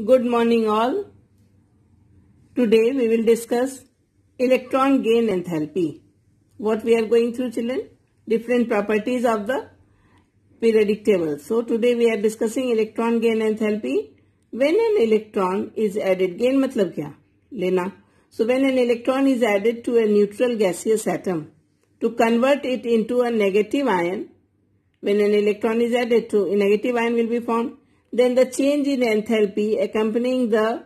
Good morning all. Today we will discuss electron gain enthalpy. What we are going through, children? Different properties of the periodic table. So today we are discussing electron gain enthalpy. When an electron is added, gain मतलब क्या? लेना. So when an electron is added to a neutral gaseous atom to convert it into a negative ion, when an electron is added to a negative ion will be formed, then the change in enthalpy accompanying the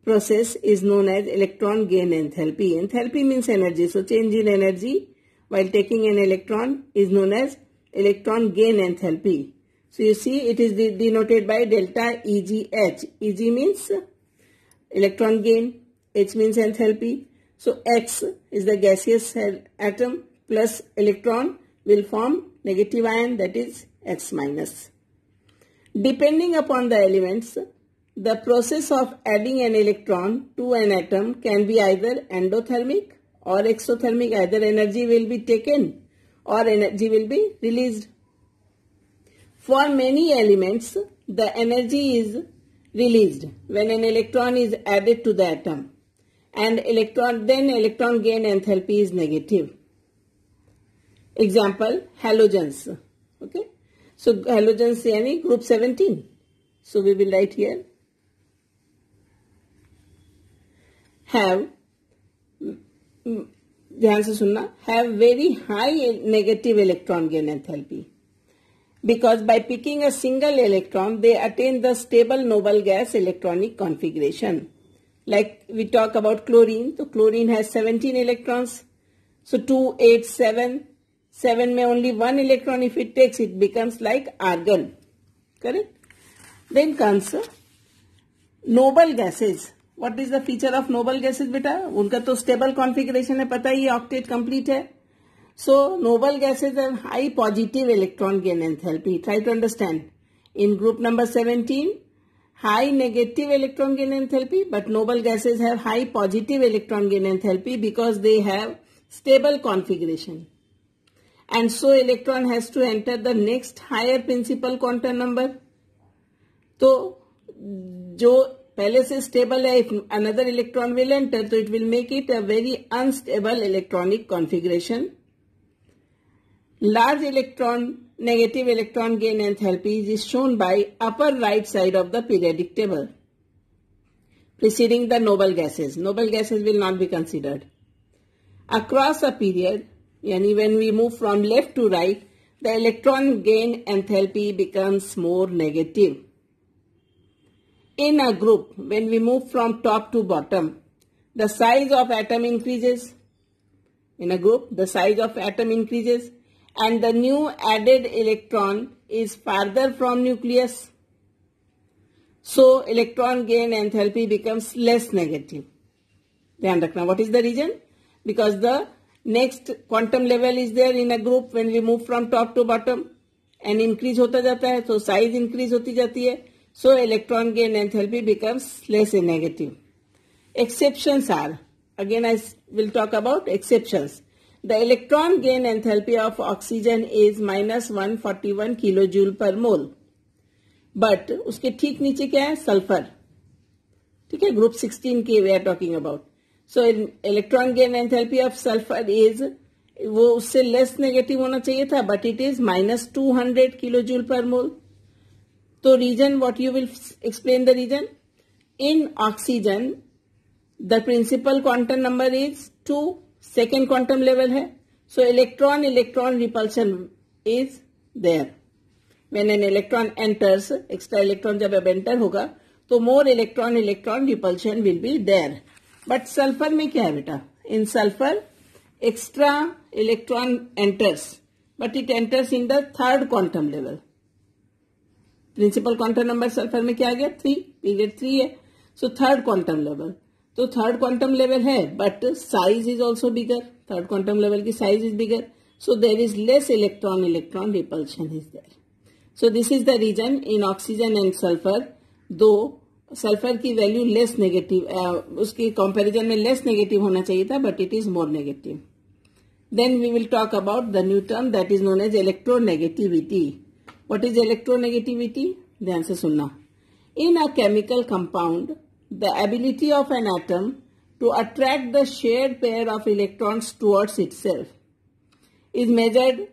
process is known as electron gain enthalpy. Enthalpy means energy. So change in energy while taking an electron is known as electron gain enthalpy. So you see it is denoted by delta EGH. EG means electron gain, H means enthalpy. So X is the gaseous atom plus electron will form negative ion, that is X minus. Depending upon the elements, the process of adding an electron to an atom can be either endothermic or exothermic. Either energy will be taken or energy will be released. For many elements, the energy is released when an electron is added to the atom, and electron gain enthalpy is negative. Example, halogens. Okay. So halogens यानी group 17. So we will write here. Have, ध्यान से सुनना, have very high negative electron gain enthalpy. Because by picking a single electron, they attain the stable noble gas electronic configuration. Like we talk about chlorine. So chlorine has 17 electrons. So 2, 8, 7. 7 में only 1 electron if it takes, it becomes like argon. Correct? Then comes noble gases. What is the feature of noble gases बेटा? उनका तो stable configuration है, पता ही octet complete है. So noble gases have high positive electron gain enthalpy. Try to understand. In group number 17, high negative electron gain enthalpy, but noble gases have high positive electron gain enthalpy because they have stable configuration. And so electron has to enter the next higher principal quantum number. तो जो पहले से stable है, if another electron will enter, so it will make it a very unstable electronic configuration. Large negative electron gain enthalpy is shown by upper right side of the periodic table, preceding the noble gases. Noble gases will not be considered. Across a period, yani when we move from left to right, the electron gain enthalpy becomes more negative. In a group, when we move from top to bottom, the size of atom increases. In a group, the size of atom increases and the new added electron is farther from nucleus. So electron gain enthalpy becomes less negative. ध्यान रखना, what is the reason? Because the next quantum level is there in a group when we move from top to bottom and increase होता जाता है, so size increase होती जाती है, so electron gain enthalpy becomes less negative. Exceptions are, again I will talk about exceptions. The electron gain enthalpy of oxygen is minus 141 kilojoule per mole. But उसके ठीक नीचे क्या है? Sulfur. ठीक है, group 16 की we are talking about. So electron gain enthalpy of sulfur is, वो उससे less negative होना चाहिए था, but it is minus 200 kilojoule per mole. तो reason, what you will explain the reason? In oxygen, the principal quantum number is 2, second quantum level है. So electron repulsion is there. When an electron enters, extra electron जब अब enter होगा, तो more electron repulsion will be there. But sulfur में क्या है बेटा? In sulfur, extra electron enters, but it enters in the third quantum level. Principal quantum number sulfur में क्या आ गया? 3, period 3 है. So third quantum level. तो third quantum level है, but size is also bigger. Third quantum level की size is bigger. So there is less electron repulsion is there. So this is the reason in oxygen and sulfur, though sulphur की value less negative, उसकी comparison में less negative होना चाहिए था, but it is more negative. Then we will talk about the new term that is known as electronegativity. What is electronegativity? ध्यान से सुनना. In a chemical compound, the ability of an atom to attract the shared pair of electrons towards itself is measured,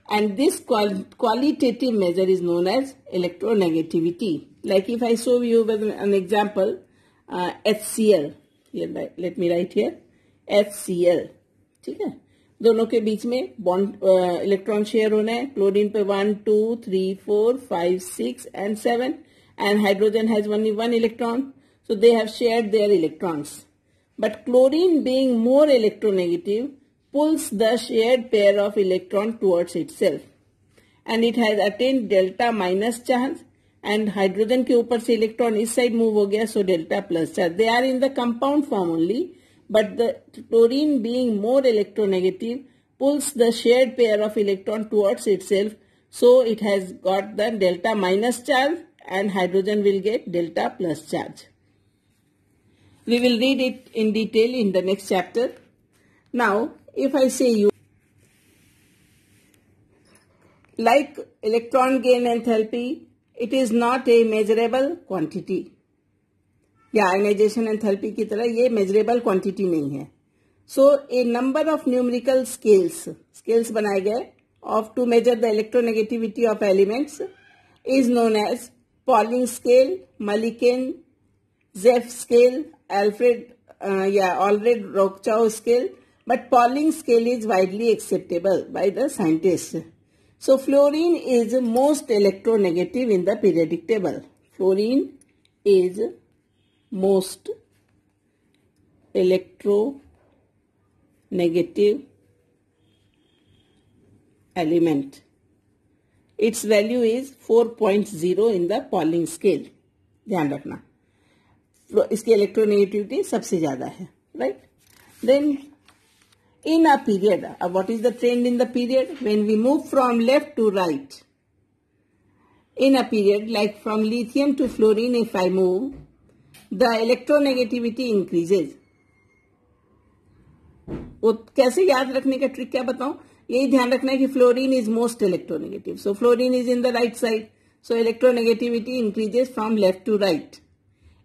and this qualitative measure is known as electronegativity. Like if I show you with an example, HCl, here, let me write here, HCl, ठीक है, दोनों के बीच में bond electron share होना है. Chlorine पे 1 2 3 4 5 6 and 7, and hydrogen has only 1 electron, so they have shared their electrons. But chlorine, being more electronegative, pulls the shared pair of electron towards itself, and it has attained delta minus charge, and hydrogen के ऊपर से electron इस side move हो गया, so delta plus charge. They are in the compound form only, but the chlorine, being more electronegative, pulls the shared pair of electron towards itself, so it has got the delta minus charge, and hydrogen will get delta plus charge. We will read it in detail in the next chapter. Now, if I say you, like electron gain enthalpy, it is not a measurable quantity. या ionisation enthalpy की तरह ये measurable quantity नहीं है. So a number of numerical scales बनाए गए of to measure the electronegativity of elements is known as Pauling scale, Mulliken, Jaffe scale, Allred Rochow scale. But Pauling scale is widely acceptable by the scientist. So fluorine is most electronegative in the periodic table. Fluorine is most electronegative element. Its value is 4.0 in the Pauling scale. ध्यान रखना, इसकी electronegativity सबसे ज्यादा है, right? Then in a period, what is the trend in the period? When we move from left to right, in a period like from lithium to fluorine, if I move, the electronegativity increases. वो कैसे याद रखने का trick क्या बताऊं? यही ध्यान रखना है कि fluorine is most electronegative, so fluorine is in the right side, so electronegativity increases from left to right.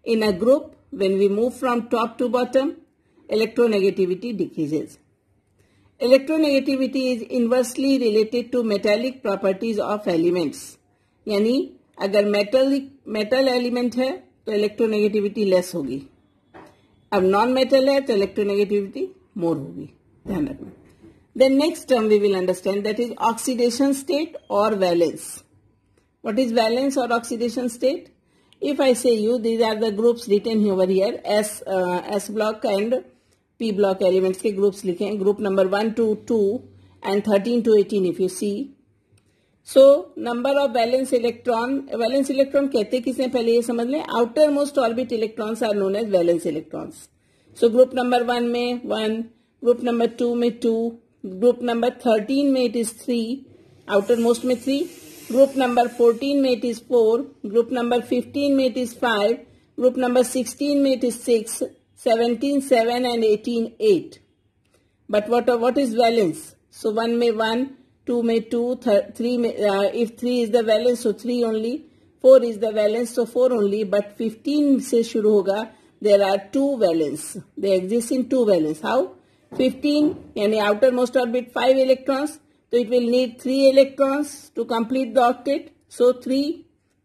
In a group, when we move from top to bottom, electronegativity decreases. Electronegativity is inversely related to metallic properties of elements. यानी अगर metal element है तो electronegativity less होगी, अब non metal है तो electronegativity मोर होगी. ध्यान रखना. Then next term we will understand, that is oxidation state और वैलेंस. व्हाट इज वैलेंस और oxidation state? If I say you, these are the groups written over here. S block and P block elements के groups लिखे हैं. Group number 1 to 2 and 13 to 18 if you see. So number of valence electron कहते किसे, पहले ये समझ लें. Outermost orbit electrons are known as valence electrons. So group number 1 में 1, ग्रुप नंबर 2 में 2, ग्रुप नंबर 13 में इट इज 3, आउटर मोस्ट में 3, ग्रुप नंबर 14 में इट इज 4, ग्रुप नंबर 15 में इट इज 5, ग्रुप नंबर 16 में it is 6, 17 7 and 18 8. But what is valence? So 1 में 1, 2 में 2, 3 में, if 3 is the valence, so 3 only, 4 is the valence, so 4 only, but 15 से शुरू होगा, there are 2 valence, they exist in 2 valence. How? 15, यानी outermost orbit 5 electrons, so it will need 3 electrons to complete the octet, so 3,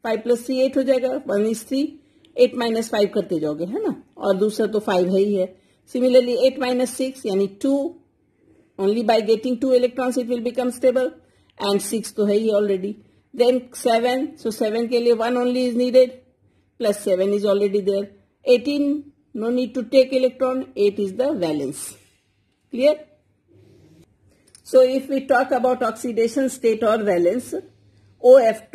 5 plus 3 8 हो जाएगा, 1 is 3, 8 minus 5 करते जाओगे, है ना, और दूसरा तो 5 है ही है. Similarly 8 minus 6 यानी 2, only by getting 2 electrons it will become stable, and 6 तो है ही already. Then 7, so 7 के लिए 1 only is needed, plus 7 is already there. 18, no need to take electron, 8 is the valence. Clear? So if we talk about oxidation state or valence, OF2,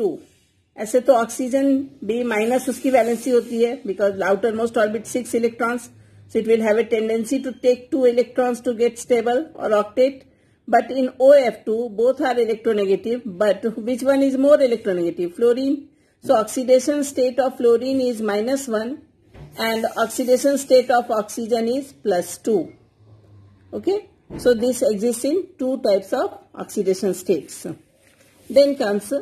ऐसे तो oxygen भी minus उसकी valency होती है, because outermost orbit 6 electrons, so it will have a tendency to take 2 electrons to get stable or octet. But in OF2, both are electronegative, but which one is more electronegative? Fluorine. So oxidation state of fluorine is -1 and oxidation state of oxygen is +2. Okay. So this exists in 2 types of oxidation states. Then comes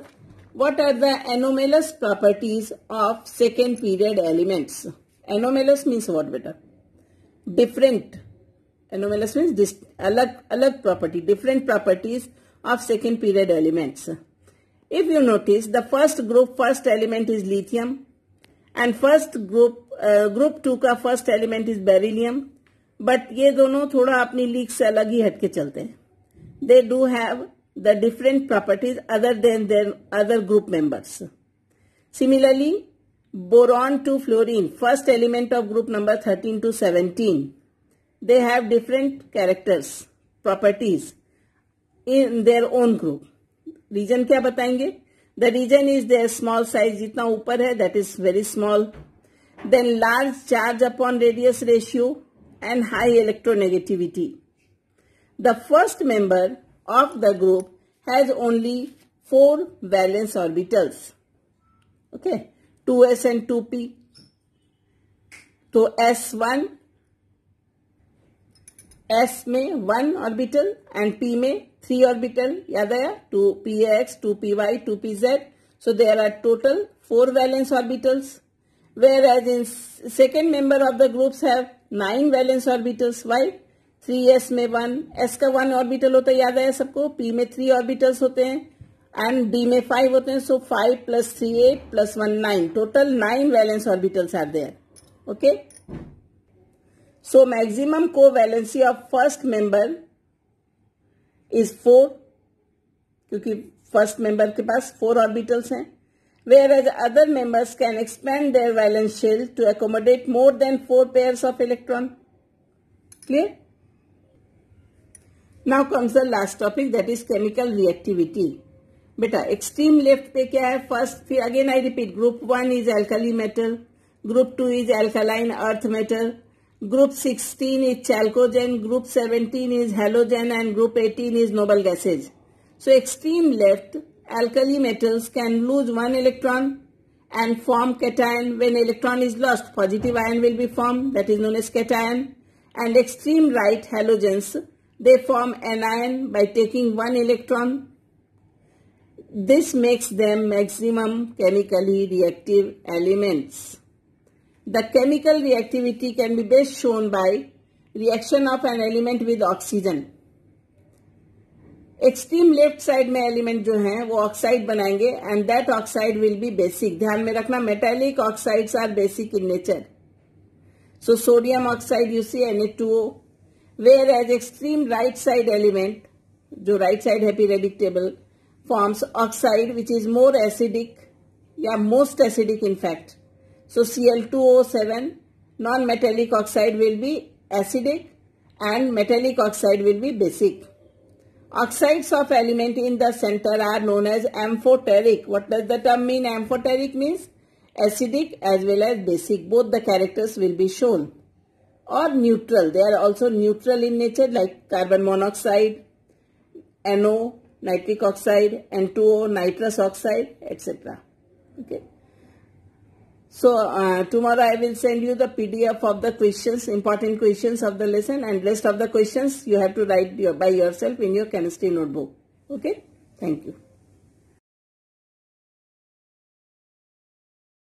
What are the anomalous properties of second period elements? Anomalous means what, beta? Different. Anomalous means alag property, different properties of second period elements. If you notice, the first element is lithium, and group 2 का first element is beryllium, but ये दोनों थोड़ा अपनी leak से अलग ही हटके चलते हैं. They do have the different properties other than their other group members. Similarly, boron to fluorine, first element of group number 13 to 17, they have different characters, properties in their own group. Reason क्या बताएंगे? The reason is their small size, जितना ऊपर है, that is very small. Then large charge upon radius ratio and high electronegativity. The first member of the group has only 4 valence orbitals. Okay, 2s and 2p. So s1, s में 1 orbital and p में 3 orbital. याद आया? 2px, 2py, 2pz. So there are total 4 valence orbitals. Whereas in second member of the groups have 9 valence orbitals. Why? 3s में 1, s का 1 orbital होता है, याद है सबको. p में 3 ऑर्बिटल्स होते हैं एंड d में 5 होते हैं. सो 5 + 3 8 + 1 9, total 9 valence orbitals are there. Okay, so maximum covalency of first member is 4, क्योंकि फर्स्ट मेंबर के पास 4 ऑर्बिटल्स हैं. Whereas other members can expand their valence shell to accommodate more than 4 pairs of electron. Clear? Now comes the last topic, that is chemical reactivity. बेटा extreme left पे क्या है? First, फिर again I repeat, group 1 is alkali metal, group 2 is alkaline earth metal, group 16 is chalcogen, group 17 is halogen, and group 18 is noble gases. So extreme left, alkali metals can lose 1 electron and form cation. When electron is lost, positive ion will be formed, that is known as cation. And extreme right, halogens, they form anion by taking 1 electron. This makes them maximum chemically reactive elements. The chemical reactivity can be best shown by reaction of an element with oxygen. Extreme left side में element जो हैं वो oxide बनाएंगे and that oxide will be basic. ध्यान में रखना, metallic oxides are basic in nature. So sodium oxide you see Na2O. Whereas extreme right side element, जो right side है periodic table, forms oxide which is more acidic या most acidic in fact. So Cl2O7, non metallic oxide will be acidic and metallic oxide will be basic. Oxides of element in the center are known as amphoteric. What does the term mean? Amphoteric means acidic as well as basic. Both the characters will be shown. Or neutral. They are also neutral in nature, like carbon monoxide, NO, nitric oxide, N2O, nitrous oxide, etc. Okay. So tomorrow I will send you the PDF of the questions, important questions of the lesson, and rest of the questions you have to write by yourself in your chemistry notebook. Okay. Thank you.